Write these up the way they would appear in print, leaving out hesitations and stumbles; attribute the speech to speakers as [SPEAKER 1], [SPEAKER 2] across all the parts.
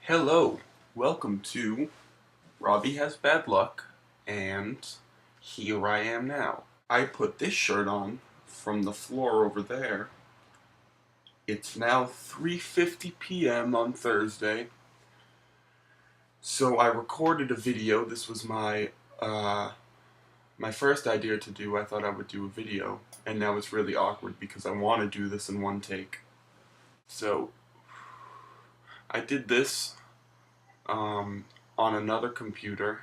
[SPEAKER 1] Hello, welcome to Robbie Has Bad Luck, and here I am now. I put this shirt on from the floor over there. It's now 3:50 p.m. on Thursday, so I recorded a video. This was my first idea to do. I thought I would do a video, and now it's really awkward because I want to do this in one take. So I did this on another computer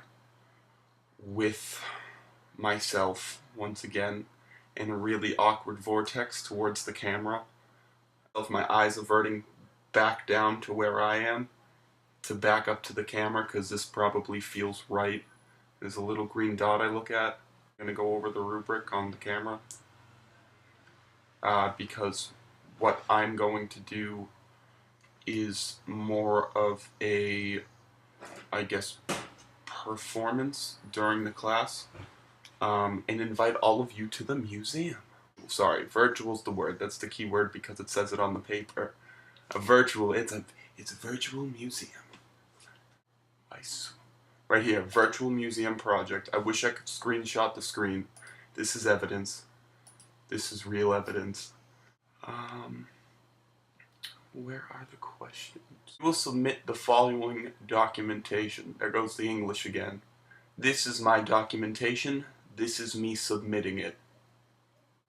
[SPEAKER 1] with myself once again in a really awkward vortex towards the camera, of my eyes averting back down to where I am to back up to the camera because this probably feels right. There's a little green dot I look at. I'm going to go over the rubric on the camera because what I'm going to do is more of a, I guess, performance during the class, and invite all of you to the museum. Sorry, virtual's the word. That's the key word because it says it on the paper. A virtual, it's a virtual museum. Right here, virtual museum project. I wish I could screenshot the screen. This is evidence. This is real evidence. Where are the questions? You will submit the following documentation. There goes the English again. This is my documentation. This is me submitting it.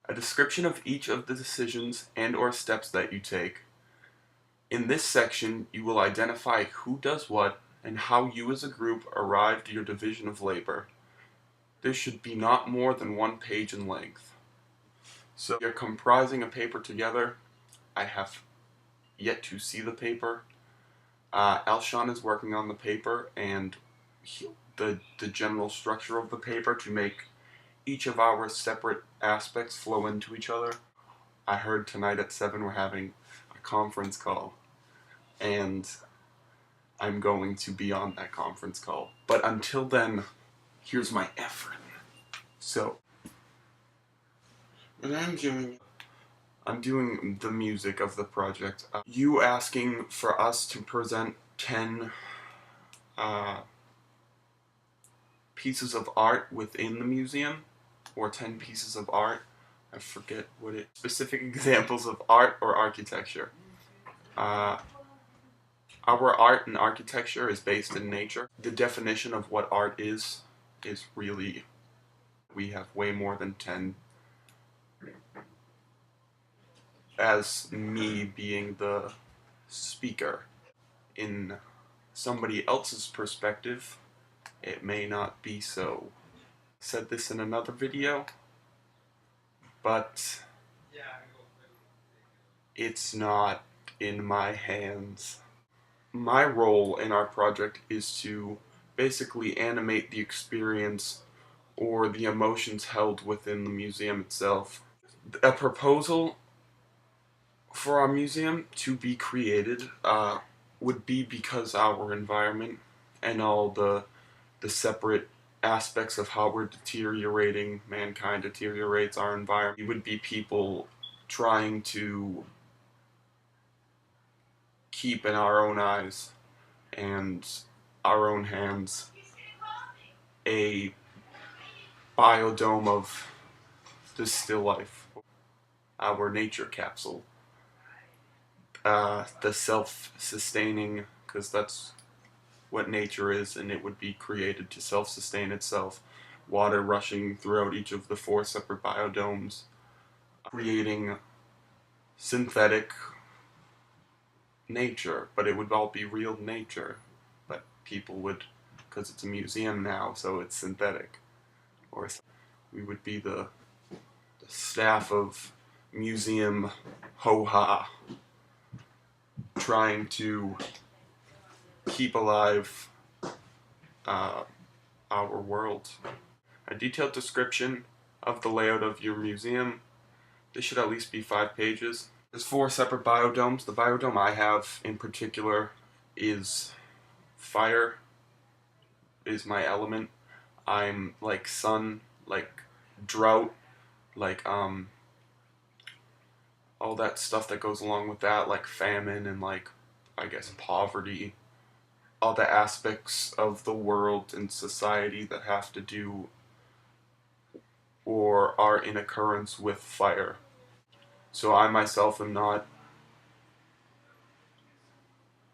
[SPEAKER 1] A description of each of the decisions and/or steps that you take. In this section, you will identify who does what and how you as a group arrived at your division of labor. There should be not more than 1 page in length. So you're comprising a paper together. I have yet to see the paper. Alshon is working on the paper and the general structure of the paper to make each of our separate aspects flow into each other. I heard tonight at 7 we're having a conference call, and I'm going to be on that conference call. But until then, here's my effort. So, what I'm doing the music of the project. You asking for us to present 10 pieces of art within the museum, or 10 pieces of art. I forget what it. Specific examples of art or architecture. Our art and architecture is based in nature. The definition of what art is really, we have way more than 10. As me being the speaker. In somebody else's perspective, it may not be so. I said this in another video, but it's not in my hands. My role in our project is to basically animate the experience or the emotions held within the museum itself. A proposal for our museum to be created would be because our environment and all the separate aspects of how we're deteriorating, mankind deteriorates our environment. It would be people trying to keep in our own eyes and our own hands a biodome of the still life, our nature capsule, the self-sustaining, because that's what nature is, and it would be created to self-sustain itself. Water rushing throughout each of the 4 separate biodomes, creating synthetic nature, but it would all be real nature. But people would, because it's a museum now, so it's synthetic. Or we would be the staff of Museum Ho-Ha, trying to keep alive our world. A detailed description of the layout of your museum. This should at least be 5 pages. There's 4 separate biodomes. The biodome I have in particular is fire, is my element. I'm like sun, like drought, like all that stuff that goes along with that, like famine and like, I guess, poverty. all the aspects of the world and society that have to do or are in occurrence with fire. So I myself am not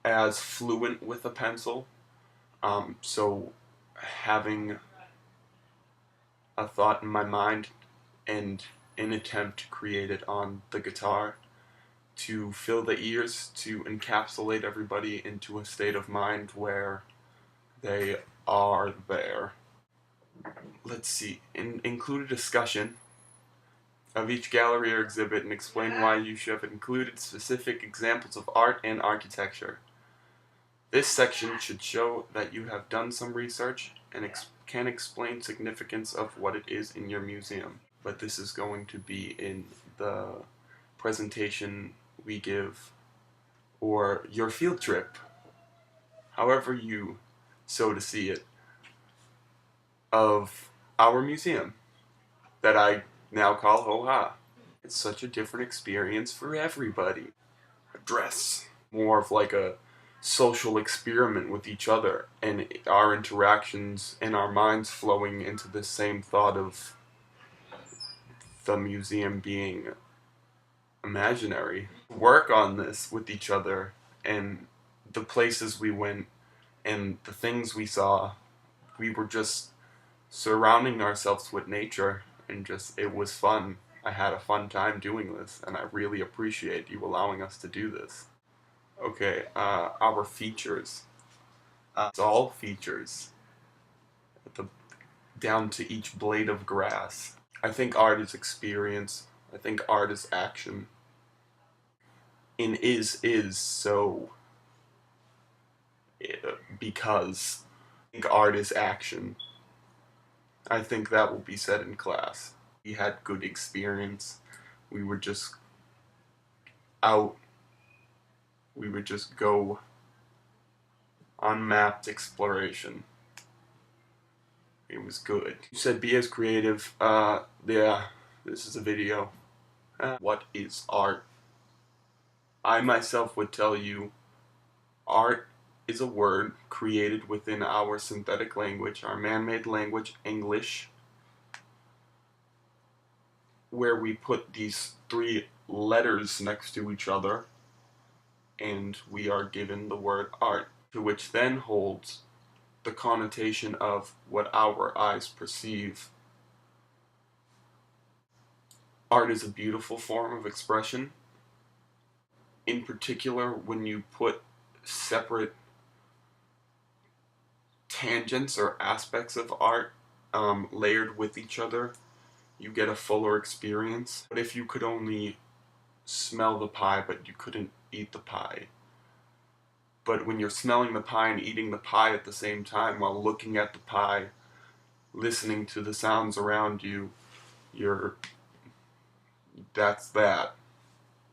[SPEAKER 1] as fluent with a pencil, so having a thought in my mind and an attempt to create it on the guitar to fill the ears, to encapsulate everybody into a state of mind where they are there. Let's see, include a discussion of each gallery or exhibit and explain why you should have included specific examples of art and architecture. This section should show that you have done some research and can explain significance of what it is in your museum. But this is going to be in the presentation we give, or your field trip, however you so to see it, of our museum that I now call Ho-Ha. It's such a different experience for everybody. A dress, more of like a social experiment with each other and our interactions and our minds flowing into the same thought of the museum being imaginary. Work on this with each other and the places we went and the things we saw. We were just surrounding ourselves with nature and just, it was fun. I had a fun time doing this and I really appreciate you allowing us to do this. Okay, our features. It's all features. Down to each blade of grass. I think art is experience. I think art is action. In is so because I think art is action. I think that will be said in class. We had good experience. We were just out. We would just go on mapped exploration. It was good. You said be as creative. Yeah, this is a video. What is art? I myself would tell you art is a word created within our synthetic language, our man-made language, English, where we put these three letters next to each other and we are given the word art, to which then holds the connotation of what our eyes perceive. Art is a beautiful form of expression. In particular, when you put separate tangents or aspects of art layered with each other, you get a fuller experience. But if you could only smell the pie but you couldn't eat the pie, but when you're smelling the pie and eating the pie at the same time while looking at the pie, listening to the sounds around you, that's that.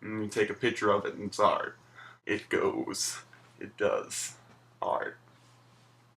[SPEAKER 1] And you take a picture of it and it's art. It goes. It does. Art.